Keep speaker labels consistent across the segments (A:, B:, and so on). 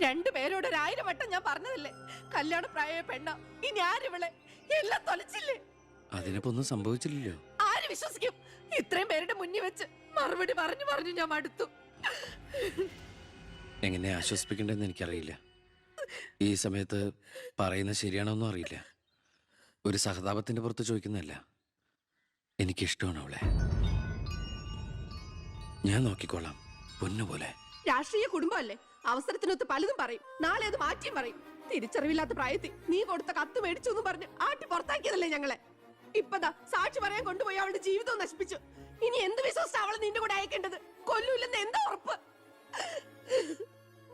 A: രണ്ടുപേരോട് 1000 വട്ടം ഞാൻ പറഞ്ഞതല്ലേ, കല്യാണ പ്രായ പെണ്ണ. ഇനി ആരിവളെ എല്ലാം തൊലച്ചില്ലേ?
B: അതിനിപ്പോ ഒന്നും സംഭവിച്ചില്ലല്ലോ.
A: ആര് വിശ്വസിക്കും? ഇത്രയും പേരുടെ മുന്നിൽ വെച്ച് മറുപടി പറഞ്ഞു പറഞ്ഞു ഞാൻ മടുത്തു.
B: എങ്ങനെ ആശ്വസിപ്പിക്കണ്ടെന്ന് എനിക്കറിയില്ല. ഈ സമയത്ത് പറയുന്നത് ശരിയാണോന്നും അറിയില്ല. ഒരു സഹതാപത്തിന്റെ പുറത്ത് ചോദിക്കുന്നതല്ല. എനിക്കിഷ്ടമാണ് അവളെ. ഞാൻ നോക്കിക്കോളാം, പൊന്നുപോലെ.
A: രാഷ്ട്രീയ കുടുംബമല്ലേ, അവസരത്തിനൊത്ത് പലതും പറയും. നാളെ അത് മാറ്റിയും പറയും. തിരിച്ചറിവില്ലാത്ത പ്രായത്തിൽ നീ കൊടുത്ത കത്ത് മേടിച്ചു എന്ന് പറഞ്ഞ് ആട്ടി പുറത്താക്കിയതല്ലേ ഞങ്ങളെ. ഇപ്പതാ സാക്ഷി പറയാൻ കൊണ്ടുപോയി അവളുടെ ജീവിതവും നശിപ്പിച്ചു. ഇനി എന്ത് വിശ്വസിച്ച അവളെ നിന്റെ കൂടെ അയക്കേണ്ടത്? കൊല്ലൂല്ലെന്ന് എന്താ ഉറപ്പ്?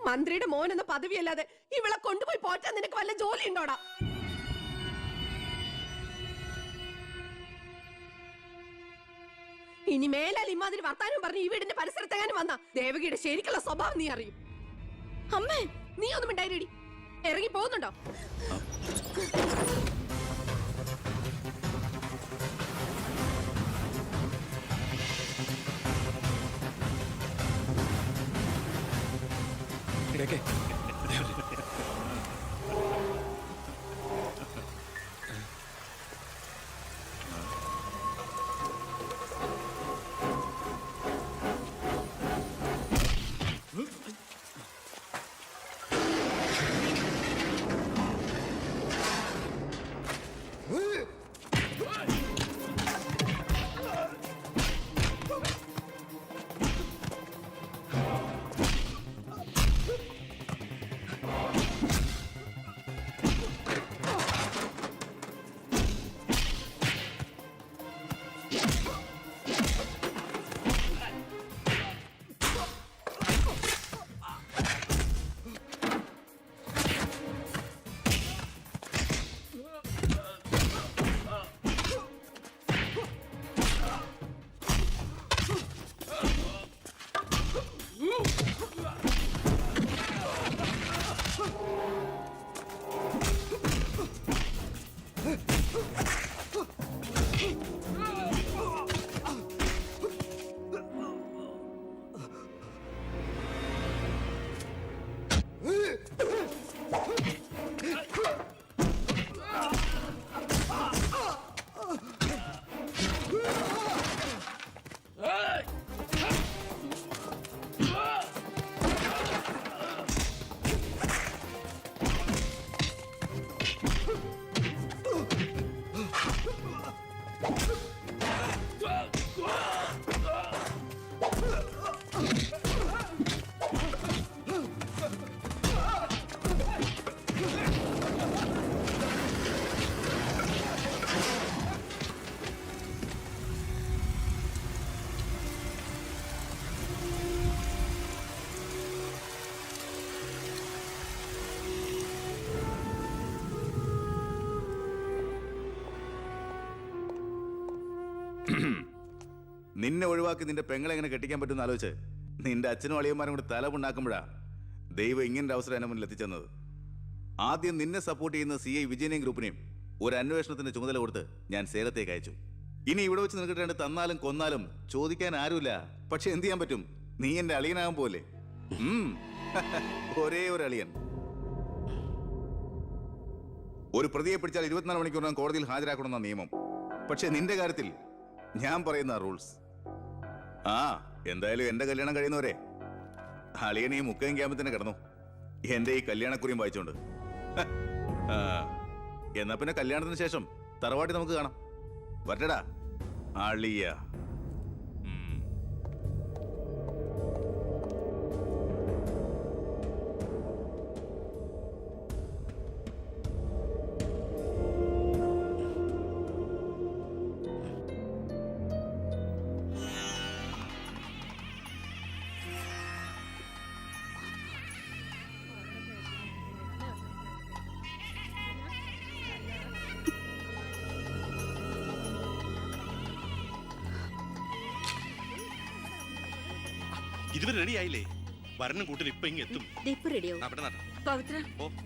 A: മന്ത്രിയുടെ മോൻ എന്ന പദവിയല്ലാതെ ഇവളെ കൊണ്ടുപോയി പോറ്റാൻ നിനക്ക് വല്ല ജോലി ഉണ്ടോടാ? ഇനി മേലാൽ ഇമാതിരി വർത്താനം പറഞ്ഞ് ഈ വീടിന്റെ പരിസരത്തെങ്ങാനും വന്ന ദേവകിയുടെ ശരിക്കുള്ള സ്വഭാവം നീ അറിയും. അമ്മേ, നീ ഒന്നും മിണ്ടായിരടി. ഇറങ്ങി പോകുന്നുണ്ടോ?
C: നിന്നെ ഒഴിവാക്കി നിന്റെ പെങ്ങളെ എങ്ങനെ കെട്ടിക്കാൻ പറ്റുമെന്ന് ആലോചിച്ച് നിന്റെ അച്ഛനും അളിയന്മാരും കൂടി തലമുണ്ടാക്കുമ്പോഴാ ദൈവം ഇങ്ങനൊരു അവസരം എന്നെ മുന്നിൽ എത്തിച്ചെന്നത്. ആദ്യം നിന്നെ സപ്പോർട്ട് ചെയ്യുന്ന CI വിജയനെയും ഗ്രൂപ്പിനെയും ഒരു അന്വേഷണത്തിന്റെ ചുമതല കൊടുത്ത് ഞാൻ സേലത്തേക്ക് അയച്ചു. ഇനി ഇവിടെ വെച്ച് നിൽക്കിട്ട് തന്നാലും കൊന്നാലും ചോദിക്കാൻ ആരുമില്ല. പക്ഷെ എന്ത് ചെയ്യാൻ പറ്റും? നീ എന്റെ അളിയനാകാൻ പോലെ. ഒരേ ഒരു അളിയൻ. ഒരു പ്രതിയെ പിടിച്ചാൽ 24 മണിക്കൂറിനകം കോടതിയിൽ ഹാജരാക്കണമെന്ന നിയമം. പക്ഷെ നിന്റെ കാര്യത്തിൽ ഞാൻ പറയുന്ന റൂൾസ്. എന്തായാലും എന്റെ കല്യാണം കഴിയുന്നവരെ അളിയൻ ഈ മുക്കയും ക്യാമ്പത്തിന് കിടന്നു എന്റെ ഈ കല്യാണക്കുറിയും വായിച്ചോണ്ട്. എന്നാ പിന്നെ കല്യാണത്തിന് ശേഷം തറവാട്ടി നമുക്ക് കാണാം. വരട്ടടാ അളിയ.
D: ഇതുവരെ റെഡി ആയില്ലേ? വരണം കൂട്ടർ ഇപ്പൊ ഇങ്ങെത്തും.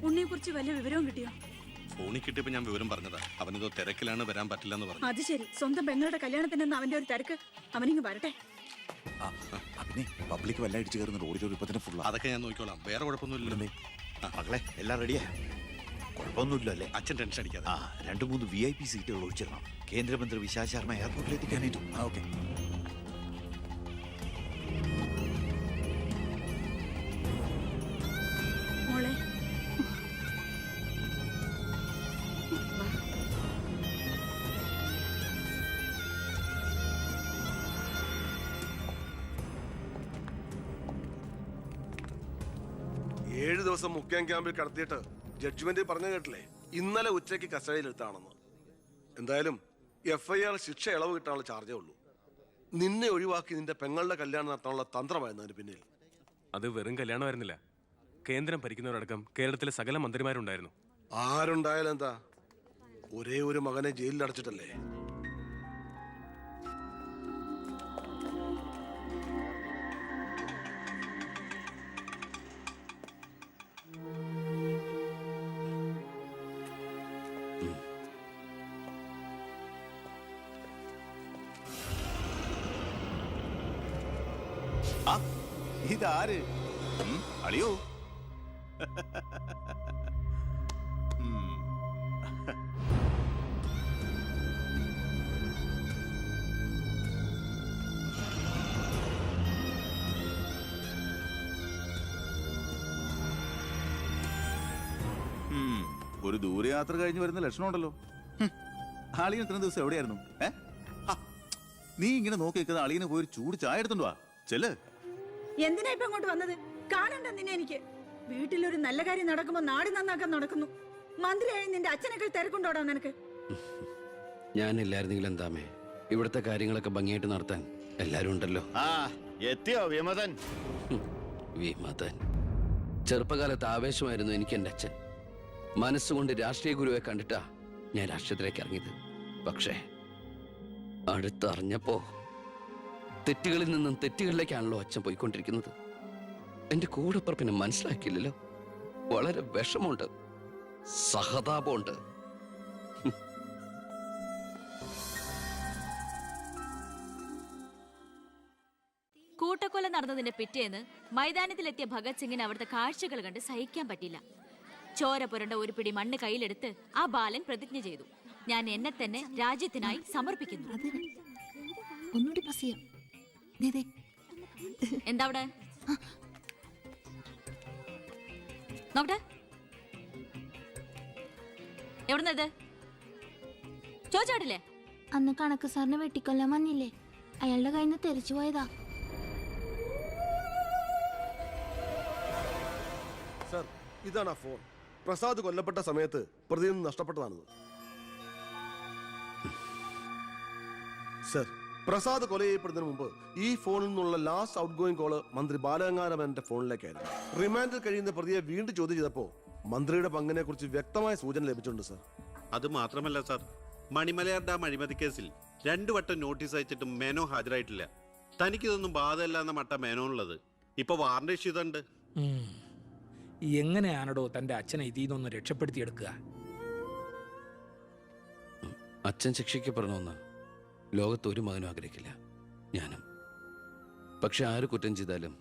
E: ഉണ്ണിയെ കുറിച്ച് വല്ല വിവരവും കിട്ടിയോ?
D: ഫോണിൽ കിട്ടിയപ്പോ ഞാൻ വിവരം പറഞ്ഞതാ. അവനെന്തോ തിരക്കിലാണ്, വരാൻ പറ്റില്ല എന്ന് പറഞ്ഞു.
E: അത് ശരി. സ്വന്തം പെങ്ങളുടെ കല്യാണത്തിനെന്ന് അവന്റെ ഒരു തിരക്ക്. അവനിങ്ങ് വരട്ടെ.
F: പിന്നെ പബ്ലിക് വല്ല അടിച്ചു കയറുന്നുണ്ട്, ഓഡിറ്റോറിയം ഇപ്പൊ തന്നെ ഫുള്ളാ.
D: അതൊക്കെ ഞാൻ നോക്കിക്കോളാം, വേറെ കുഴപ്പമൊന്നുമില്ലല്ലോ.
F: മകളെ എല്ലാം റെഡിയാ, കുഴപ്പമൊന്നുമില്ല അല്ലേ?
D: അച്ഛൻ ടെൻഷൻ അടിക്കാതെ.
F: 2-3 VIP സീറ്റുകൾ ഒഴിച്ചിടണം. കേന്ദ്രമന്ത്രി വിശാൽ ശർമ്മ എയർപോർട്ടിൽ എത്തിക്കാനായിട്ടു. ഓക്കെ.
E: മോളെ
G: ഏഴ് ദിവസം മുഖ്യം ക്യാമ്പിൽ കടത്തിയിട്ട് ജഡ്ജ്മെന്റ് പറഞ്ഞു കേട്ടില്ലേ, ഇന്നലെ ഉച്ചയ്ക്ക് കസ്റ്റഡിയിലെടുത്താണെന്ന്. എന്തായാലും FIR ശിക്ഷ ഇളവ് കിട്ടാനുള്ള ചാർജേ ഉള്ളൂ. നിന്നെ ഒഴിവാക്കി നിന്റെ പെങ്ങളുടെ കല്യാണം നടത്താനുള്ള തന്ത്രമായിരുന്നു അതിന് പിന്നിൽ.
H: അത് വെറും കല്യാണമായിരുന്നില്ല. കേന്ദ്രം ഭരിക്കുന്നവരടക്കം കേരളത്തിലെ സകല മന്ത്രിമാരുണ്ടായിരുന്നു.
G: ആരുണ്ടായാലും എന്താ, ഒരേ ഒരു മകനെ ജയിലിൽ അടച്ചിട്ടല്ലേ.
C: ഇതാര്? അളിയോ? ഒരു ദൂരയാത്ര കഴിഞ്ഞ് വരുന്ന ലക്ഷണമുണ്ടല്ലോ. അളിയൻ ഇത്രയും ദിവസം എവിടെയായിരുന്നു? നീ ഇങ്ങനെ നോക്കി നിൽക്കുന്ന അളിയന് പോയി ഒരു ചൂട് ചായ എടുത്തുണ്ടോ? ചെല്ല്.
E: എന്തിനാ ഇപ്പൊ അങ്ങോട്ട് വന്നത്? കാണണ്ട നിന്നെ എനിക്ക്. വീട്ടിലൊരു നല്ല കാര്യം നടക്കുമ്പോ നാട് നന്നാക്കാൻ നടക്കുന്നു. മന്ത്രിയായി നിന്റെ അച്ഛനൊക്കെ തിരക്കുണ്ടോടാ നിനക്ക്?
B: ഞാനില്ലായിരുന്നെങ്കിൽ എന്താമേ, ഇവിടുത്തെ കാര്യങ്ങളൊക്കെ ഭംഗിയായിട്ട് നടത്താൻ എല്ലാരും ഉണ്ടല്ലോ.
F: എത്തിയോ വിമതൻ?
B: വിമതൻ ചെറുപ്പകാലത്ത് ആവേശമായിരുന്നു എനിക്ക് എൻ്റെ അച്ഛൻ. മനസ്സുകൊണ്ട് രാഷ്ട്രീയ ഗുരുവെ കണ്ടിട്ടാ ഞാൻ രാഷ്ട്രീയത്തിലേക്ക് ഇറങ്ങിയത്. പക്ഷേ അടുത്തറിഞ്ഞപ്പോ തെറ്റുകളിൽ നിന്നും തെറ്റുകളിലേക്കാണല്ലോ അച്ഛൻ പോയിക്കൊണ്ടിരിക്കുന്നത്. എന്റെ കൂടെപ്പുറപ്പിനെ മനസ്സിലാക്കിയില്ലല്ലോ. വളരെ വിഷമമുണ്ട്, സഹതാപമുണ്ട്.
I: കൂട്ടക്കൊല നടന്നതിന്റെ പിറ്റേന്ന് മൈതാനത്തിലെത്തിയ ഭഗത് സിംഗിന് അവിടുത്തെ കാഴ്ചകൾ കണ്ട് സഹിക്കാൻ പറ്റില്ല. ചോര പുരണ്ട ഒരു പിടി മണ്ണ് കയ്യിലെടുത്ത് ആ ബാലൻ പ്രതിജ്ഞ ചെയ്തു, ഞാൻ എന്നെ തന്നെ രാജ്യത്തിനായി സമർപ്പിക്കുന്നു. എന്താ അവിടെ നോക്കട്ടെ, എവിടുന്നത് ചോദിച്ചാടില്ലേ?
J: അന്ന് കണക്ക് സാറിനെ വെട്ടിക്കൊല്ലാൻ വന്നില്ലേ, അയാളുടെ കയ്യിൽ നിന്ന് തെറിച്ചു പോയതാ.
G: സർ, ഇതാണ് ആ ഫോൺ. പ്രസാദ് കൊല്ലപ്പെട്ട സമയത്ത് പ്രതിയിൽ നിന്ന് നഷ്ടപ്പെട്ടതാണിത്. സർ, പ്രസാദ് കൊല ചെയ്യപ്പെടുന്നതിന് മുമ്പ് ഈ ഫോണിൽ നിന്നുള്ള ലാസ്റ്റ് ഔട്ട് ഗോയിങ് കോള് മന്ത്രി ബാലഗംഗാധരന്റെ ഫോണിലേക്കായിരുന്നു. റിമാൻഡിൽ കഴിയുന്ന പ്രതിയെ വീണ്ടും ചോദ്യം ചെയ്തപ്പോ മന്ത്രിയുടെ പങ്കിനെ കുറിച്ച് വ്യക്തമായ സൂചന ലഭിച്ചിട്ടുണ്ട് സർ.
D: അത് മാത്രമല്ല സാർ, മണിമലയാർ ഡാം അഴിമതി കേസിൽ 2 വട്ടം നോട്ടീസ് അയച്ചിട്ടും മേനോ ഹാജരായിട്ടില്ല. തനിക്കിതൊന്നും ബാധമല്ല എന്ന മട്ട മേനോനുള്ളത്. ഇപ്പൊ വാറണ്ട് ഇഷ്യൂ ചെയ്തിട്ടുണ്ട്.
K: എങ്ങനെയാണോ തന്റെ അച്ഛനെ ഇതിന്നൊന്ന് രക്ഷപ്പെടുത്തിയെടുക്കുക?
B: അച്ഛൻ ശിക്ഷിക്കപ്പെടണമെന്ന് ലോകത്ത് ഒരു മകനും ആഗ്രഹിക്കില്ല, ഞാനും. പക്ഷെ ആര് കുറ്റം ചെയ്താലും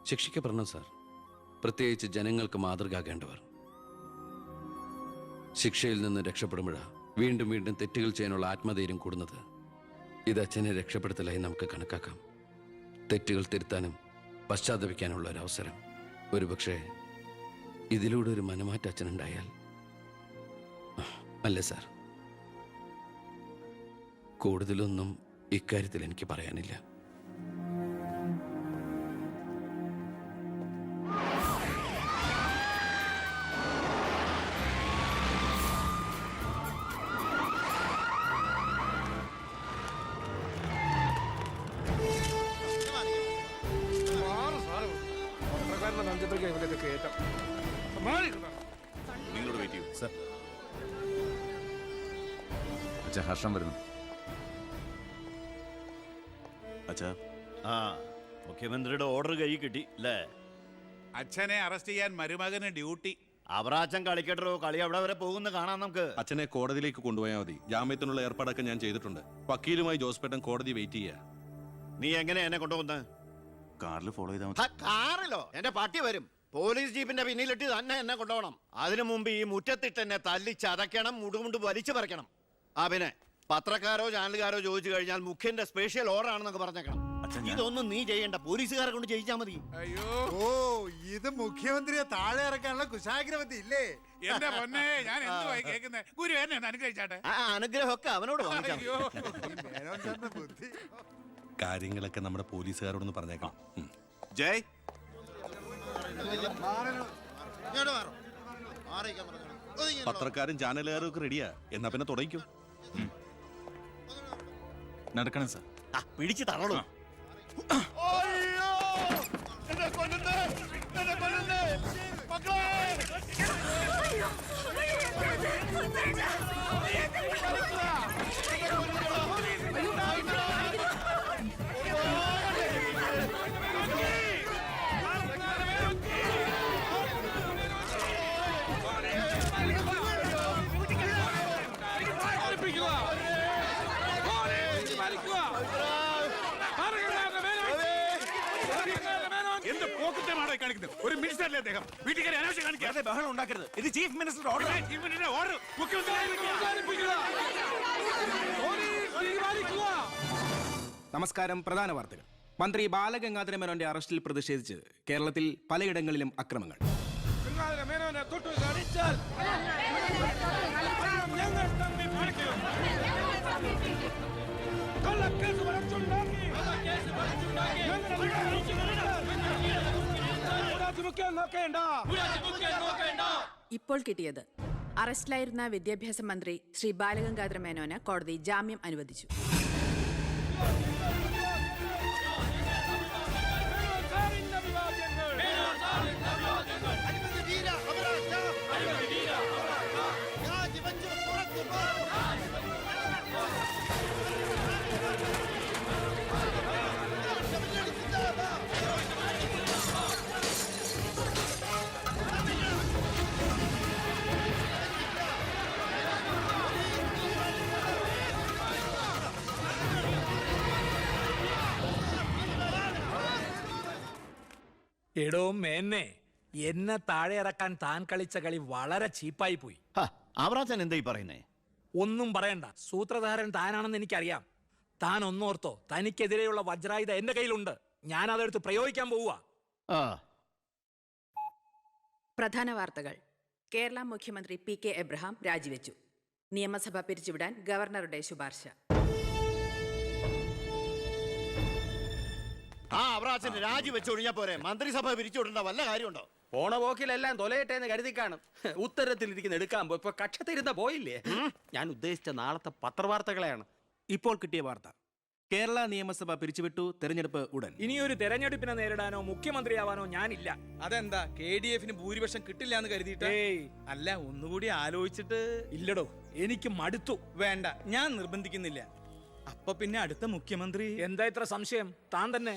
B: ശിക്ഷിക്കപ്പെടണം സാർ, പ്രത്യേകിച്ച് ജനങ്ങൾക്ക് മാതൃകയാകേണ്ടവർ. ശിക്ഷയിൽ നിന്ന് രക്ഷപ്പെടുമ്പോഴാണ് വീണ്ടും വീണ്ടും തെറ്റുകൾ ചെയ്യാനുള്ള ആത്മധൈര്യം കൂടുന്നത്. ഇത് അച്ഛനെ രക്ഷപ്പെടുത്തലായി നമുക്ക് കണക്കാക്കാം. തെറ്റുകൾ തിരുത്താനും പശ്ചാത്തപിക്കാനുള്ള ഒരു അവസരം. ഒരുപക്ഷെ ഇതിലൂടെ ഒരു മനമാറ്റം അച്ഛനുണ്ടായാൽ. അല്ലേ സാർ? കൂടുതലൊന്നും ഇക്കാര്യത്തിൽ എനിക്ക് പറയാനില്ല.
C: നിങ്ങളോട് വെയിറ്റ് ചെയ്യൂ സർ.
F: അച്ഛാ, ഹർഷം വരുന്നു.
C: അച്ഛാ,
F: മുഖ്യമന്ത്രിയുടെ ഓർഡർ കൈ കിട്ടി അല്ലേ?
L: അച്ഛനെ അറസ്റ്റ് ചെയ്യാൻ മരുമകന് ഡ്യൂട്ടി.
F: അവറാച്ചൻ കളിക്കട്ടോ, കളി അവിടെ വരെ പോകുന്ന കാണാം നമുക്ക്.
D: അച്ഛനെ കോടതിയിലേക്ക് കൊണ്ടുപോയാൽ മതി. ജാമ്യത്തിനുള്ള ഏർപ്പാടൊക്കെ ഞാൻ ചെയ്തിട്ടുണ്ട്. വക്കീലുമായി ജോസ്പേട്ടൻ കോടതി വെയിറ്റ് ചെയ്യാ.
F: നീ എങ്ങനെ എന്നെ കൊണ്ടുപോകുന്നത്?
C: കാറിൽ ഫോളോ ചെയ്താൽ മതി.
F: കാറിലോ? എന്റെ പട്ടി വരും. പോലീസ് ജീപ്പിന്റെ പിന്നിലിട്ട് തന്നെ എന്നെ കൊണ്ടുപോകണം. അതിനു മുമ്പ് ഈ മുറ്റത്തിട്ട് എന്നെ തല്ലി ചതയ്ക്കണം, മുടുമുണ്ട് വലിച്ചു പറിക്കണം. പിന്നെ പത്രക്കാരോ ചാനലുകാരോ ചോദിച്ചു കഴിഞ്ഞാൽ മുഖ്യന്റെ സ്പെഷ്യൽ ഓർഡർ ആണെന്നൊക്കെ പറഞ്ഞേക്കണം. ഇതൊന്നും നീ ചെയ്യണ്ട, പോലീസുകാരെ കൊണ്ട് ചെയ്യിച്ചാ മതി.
L: അയ്യോ
M: ഓ, ഇത് മുഖ്യമന്ത്രിയെ താഴെ ഇറക്കാനുള്ള കുശാഗ്രമതി ഇല്ലേ?
L: എന്റെ പൊന്നെ, ഞാൻ എന്തുവായി കേൾക്കുന്നത്? ഗുരു എന്നെ ഒന്ന് അനുഗ്രഹിച്ചാട്ടെ.
F: അനുഗ്രഹമൊക്കെ അവനോട് വാങ്ങിച്ചാ മതി.
L: അയ്യോ
M: മേനോൻ സാറിന്റെ ബുദ്ധി.
G: കാര്യങ്ങളൊക്കെ നമ്മുടെ പോലീസുകാരോടൊന്ന് പറഞ്ഞേക്കാം.
C: ജയ്,
G: പത്രക്കാരും ചാനലുകാരും ഒക്കെ റെഡിയാ. എന്നാ പിന്നെ തുടങ്ങിക്കോ.
F: നടക്കണം സാർ. പിടിച്ച് തള്ളൂ.
L: എന്ത് പോക്കറ്റമാണോ കാണിക്കുന്നത്? ഒരു മിനിസ്റ്ററല്ലേ അദ്ദേഹം? വീട്ടുകാരെ അനാവശ്യം കാണിക്കാതെ
F: ബഹളം ഉണ്ടാക്കരുത്. ഇത് ചീഫ് മിനിസ്റ്റർ ഓർഡർ.
L: ഓർഡർ
N: നമസ്കാരം. പ്രധാന വാർത്തകൾ. മന്ത്രി ബാലഗംഗാധര മേനോന്റെ അറസ്റ്റിൽ പ്രതിഷേധിച്ച് കേരളത്തിൽ പലയിടങ്ങളിലും അക്രമങ്ങൾ.
A: ഇപ്പോൾ കിട്ടിയത് അറസ്റ്റിലായിരുന്ന വിദ്യാഭ്യാസ മന്ത്രി ശ്രീ ബാലഗംഗാധര മേനോന് കോടതി ജാമ്യം അനുവദിച്ചു.
K: എടോ മേന്നെ, എന്നെ താഴെ ഇറക്കാൻ താൻ കളിച്ച കളി വളരെ ചീപ്പായി പോയി.
F: അവറാച്ചൻ എന്താ ഈ പറയുന്നേ?
K: ഒന്നും പറയണ്ട, സൂത്രധാരൻ താനാണെന്ന് എനിക്കറിയാം. താൻ ഒന്നോർത്തോ, തനിക്കെതിരെയുള്ള വജ്രായുധ എന്റെ കയ്യിലുണ്ട്. ഞാൻ അതെടുത്ത് പ്രയോഗിക്കാൻ പോവുക.
A: പ്രധാന വാർത്തകൾ. കേരള മുഖ്യമന്ത്രി പി.കെ. എബ്രഹാം രാജിവെച്ചു. നിയമസഭ പിരിച്ചുവിടാൻ ഗവർണറുടെ ശുപാർശ.
F: അവറാച്ചൻ രാജിവെച്ചൊഴിഞ്ഞാ പോരെ? മന്ത്രിസഭ പിരിച്ചുവിടേണ്ട വല്ല കാര്യമുണ്ടോ?
N: പോണ പോക്കിലെല്ലാം തൊലയട്ടെ എന്ന് കരുതി കാണും. ഉത്തരത്തിലിരിക്കുന്ന എടുക്കാൻ പോയി. ഇപ്പൊ കക്ഷത്തിരുന്ന പോയില്ലേ? ഞാൻ ഉദ്ദേശിച്ച നാളത്തെ പത്രവാർത്തകളെയാണ്. ഇപ്പോൾ കിട്ടിയ വാർത്ത. കേരള നിയമസഭ പിരിച്ചുവിട്ടു. തെരഞ്ഞെടുപ്പ് ഉടൻ.
K: ഇനിയൊരു തെരഞ്ഞെടുപ്പിനെ നേരിടാനോ മുഖ്യമന്ത്രിയാവാനോ ഞാനില്ല.
N: അതെന്താ? KDF ഭൂരിപക്ഷം കിട്ടില്ല എന്ന് കരുതിയിട്ട്? അല്ല, ഒന്നുകൂടി ആലോചിച്ചിട്ട്.
K: ഇല്ലടോ, എനിക്ക് മടുത്തു.
N: വേണ്ട, ഞാൻ നിർബന്ധിക്കുന്നില്ല. അപ്പൊ പിന്നെ അടുത്ത മുഖ്യമന്ത്രി
K: എന്താ ഇത്ര സംശയം? താൻ തന്നെ.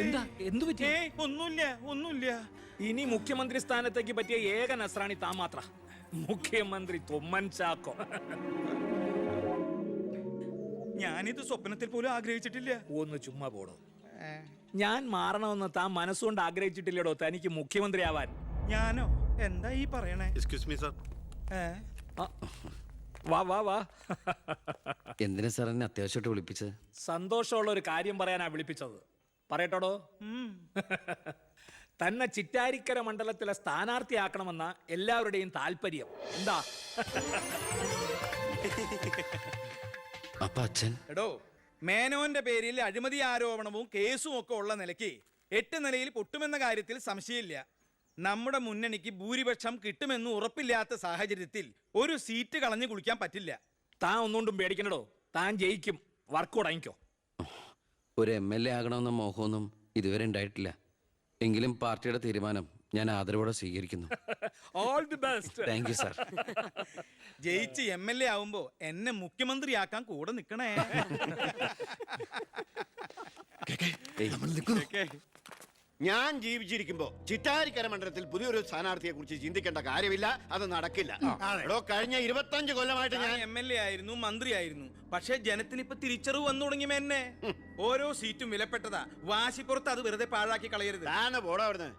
K: എന്താ? എന്തു പറ്റി?
N: ഒന്നുമില്ല.
K: ഇനി മുഖ്യമന്ത്രി സ്ഥാനത്തേക്ക് പറ്റിയ ഏക നസ്രാണി താൻ മാത്ര. മുഖ്യമന്ത്രി തൊമ്മൻ ചാക്കോ.
N: ഞാനിത് സ്വപ്നത്തിൽ പോലും ആഗ്രഹിച്ചിട്ടില്ല.
K: ഒന്ന് ചുമ്മാ പോടോ. ഞാൻ മാറണമെന്ന് താൻ മനസ്സുകൊണ്ട് ആഗ്രഹിച്ചിട്ടില്ലടോ തനിക്ക് മുഖ്യമന്ത്രി ആവാൻ.
N: ഞാനോ? എന്താ ഈ പറയണേ?
D: Excuse me sir.
K: വാ വാ വാ.
B: എന്തിനാ സാർ എന്നെ അത്യാവശ്യമായിട്ട് വിളിപ്പിച്ചത്?
K: സന്തോഷമുള്ള ഒരു കാര്യം പറയാനാ വിളിപ്പിച്ചത്. പറയട്ടോടോ. തന്നെ ചിറ്റാരിക്കര മണ്ഡലത്തിലെ സ്ഥാനാർത്ഥിയാക്കണമെന്ന എല്ലാവരുടെയും താല്പര്യം. എന്താ?
B: അപ്പൊ അച്ഛൻ?
N: എടോ, മേനോന്റെ പേരിൽ അഴിമതി ആരോപണവും കേസും ഒക്കെ ഉള്ള നിലയ്ക്ക് 8 നിലയിൽ പൊട്ടുമെന്ന കാര്യത്തിൽ സംശയമില്ല. നമ്മുടെ മുന്നണിക്ക് ഭൂരിപക്ഷം കിട്ടുമെന്ന് ഉറപ്പില്ലാത്ത സാഹചര്യത്തിൽ ഒരു സീറ്റ് കളഞ്ഞു കുളിക്കാൻ പറ്റില്ല.
K: താൻ ഒന്നുകൊണ്ടും പേടിക്കണടോ, താൻ ജയിക്കും. വർക്ക് തുടങ്ങിക്കോ.
B: ഒരു MLA ആകണമെന്ന മോഹമൊന്നും ഇതുവരെ ഉണ്ടായിട്ടില്ല. എങ്കിലും പാർട്ടിയുടെ തീരുമാനം ഞാൻ ആദരവോടെ സ്വീകരിക്കുന്നു.
K: All the best.
B: Thank you sir.
N: ജയിച്ച് MLA ആവുമ്പോ എന്നെ മുഖ്യമന്ത്രിയാക്കാൻ കൂടെ നിൽക്കണേ.
F: ഞാൻ ജീവിച്ചിരിക്കുമ്പോ ചിറ്റാരിക്കര മണ്ഡലത്തിൽ പുതിയൊരു സ്ഥാനാർത്ഥിയെ കുറിച്ച് ചിന്തിക്കേണ്ട കാര്യമില്ല. അത് നടക്കില്ല. കഴിഞ്ഞ 25 കൊല്ലമായിട്ട് ഞാൻ
N: MLA ആയിരുന്നു, മന്ത്രിയായിരുന്നു. പക്ഷേ ജനത്തിന് ഇപ്പൊ തിരിച്ചറിവ് വന്നു തുടങ്ങി. എന്നെ ഓരോ സീറ്റും വിലപ്പെട്ടതാ. വാശിപ്പുറത്ത് അത് വെറുതെ പാഴാക്കി കളയരുത്.
F: താനെ പോടാ അവിടുന്ന്.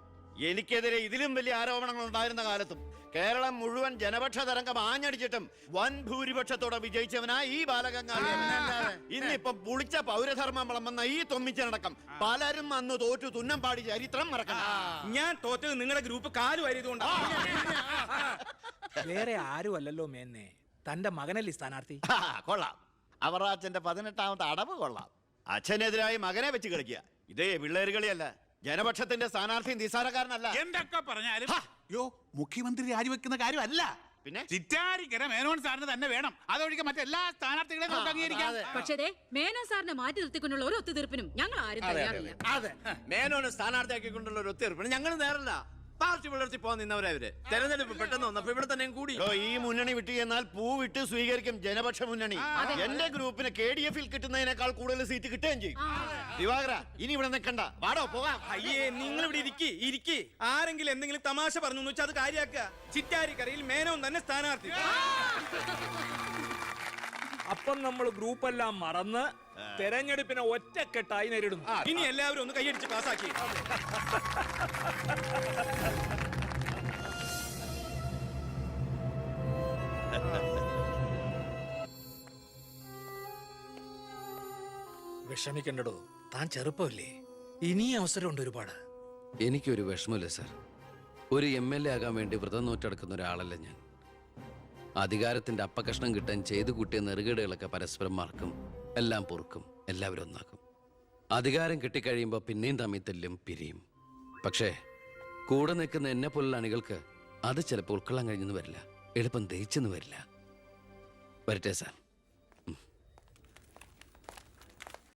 F: എനിക്കെതിരെ ഇതിലും വലിയ ആരോപണങ്ങൾ ഉണ്ടായിരുന്ന കാലത്തും കേരളം മുഴുവൻ ജനപക്ഷ തരംഗം ആഞ്ഞടിച്ചിട്ടും വൻ ഭൂരിപക്ഷത്തോടെ വിജയിച്ചവനാ ഈ ബാലഗംഗാധര. ഇന്നിപ്പം പുളിച്ച പൗരധർമ്മം വിളമ്പുന്ന ഈ തൊമ്മിച്ചനടക്കം പലരും അന്ന് തോറ്റു തുന്നം പാടി ചരിത്രം മറക്കണം.
N: ഞാൻ തോറ്റത് നിങ്ങളുടെ ഗ്രൂപ്പ് കാലു വാരിയതുകൊണ്ടാണ്.
K: വേറെ ആരും അല്ലല്ലോ മേന്നെ, തന്റെ മകനല്ലേ സ്ഥാനാർത്ഥി.
F: കൊള്ളാം. അവർ അച്ഛന്റെ 18ാമത്തെ അടവ് കൊള്ളാം. അച്ഛനെതിരായി മകനെ വെച്ച് കളിക്കുക. ഇതേ പിള്ളേര് കളിയല്ല. ജനപക്ഷത്തിന്റെ സ്ഥാനാർത്ഥി നിസാരക്കാരനല്ല.
L: എന്തൊക്കെ പറഞ്ഞാലും യോ മുഖ്യമന്ത്രി രാജിവെക്കുന്ന കാര്യമല്ല.
F: പിന്നെ
L: ചിറ്റാരിക്കര മേനോൻ സാറിന് തന്നെ വേണം. അതൊഴികെ മറ്റെല്ലാ സ്ഥാനാർത്ഥികളെയും നമുക്ക് അംഗീകരിക്കാം.
E: പക്ഷേ മേനോൻ സാറിനെ മാറ്റി നിർത്തിക്കൊണ്ടുള്ള ഒരു ഒത്തുതീർപ്പിനും ഞങ്ങൾ ആരും തയ്യാറില്ല.
F: അതെ, മേനോനെ സ്ഥാനാർത്ഥിയാക്കിക്കൊണ്ടുള്ള ഒരു ഒത്തുതീർപ്പിന് ഞങ്ങൾ നേരല്ല. പാർട്ടി വളർത്തി പോകാൻ നിന്നവരവര് തെരഞ്ഞെടുപ്പ് പെട്ടെന്ന് വന്നപ്പോ ഇവിടെ തന്നെ കൂടി. ഈ മുന്നണി വിട്ട് എന്നാൽ പൂ വിട്ട് സ്വീകരിക്കും ജനപക്ഷ മുന്നണി. എന്റെ ഗ്രൂപ്പിന് KDF-ൽ കിട്ടുന്നതിനേക്കാൾ കൂടുതൽ സീറ്റ് കിട്ടുകയും ചെയ്യും. ദിവാകര, ഇനി ഇവിടെ നിൽക്കണ്ട, വാടോ പോകാം.
N: അയ്യേ, നിങ്ങൾ ഇവിടെ ഇരിക്കി. ആരെങ്കിലും എന്തെങ്കിലും തമാശ പറഞ്ഞു വെച്ചാൽ അത് കാര്യാക്കുക. ചിറ്റാരിക്കരയിൽ മേനോൻ തന്നെ സ്ഥാനാർത്ഥി.
K: അപ്പം നമ്മൾ ഗ്രൂപ്പെല്ലാം മറന്ന് തെരഞ്ഞെടുപ്പിനെ ഒറ്റക്കെട്ടായി നേരിടുന്നു.
N: ഇനി എല്ലാവരും ഒന്ന് കൈയടിച്ച് പാസ്സാക്കി.
K: വിഷമിക്കണ്ടടോ, താൻ ചെറുപ്പമല്ലേ, ഇനി അവസരമുണ്ട് ഒരുപാട്.
B: എനിക്കൊരു വിഷമമില്ല സാർ. ഒരു MLA ആകാൻ വേണ്ടി വ്രതം നോറ്റെടുക്കുന്ന ഒരാളല്ല ഞാൻ. അധികാരത്തിന്റെ അപ്പകഷ്ണം കിട്ടാൻ ചെയ്തു കൂട്ടിയ നെറുകേടുകളൊക്കെ പരസ്പരം മറക്കും, എല്ലാം പൊറുക്കും, എല്ലാവരും ഒന്നാക്കും. അധികാരം കിട്ടിക്കഴിയുമ്പോൾ പിന്നെയും തമ്മിൽ തെല്ലും പിരിയും. പക്ഷേ കൂടെ നിൽക്കുന്ന എന്നെ പോലുള്ള അണികൾക്ക് അത് ചിലപ്പോൾ ഉൾക്കൊള്ളാൻ കഴിഞ്ഞെന്ന് വരില്ല, എളുപ്പം ദഹിച്ചെന്ന് വരില്ല. വരട്ടെ സാർ.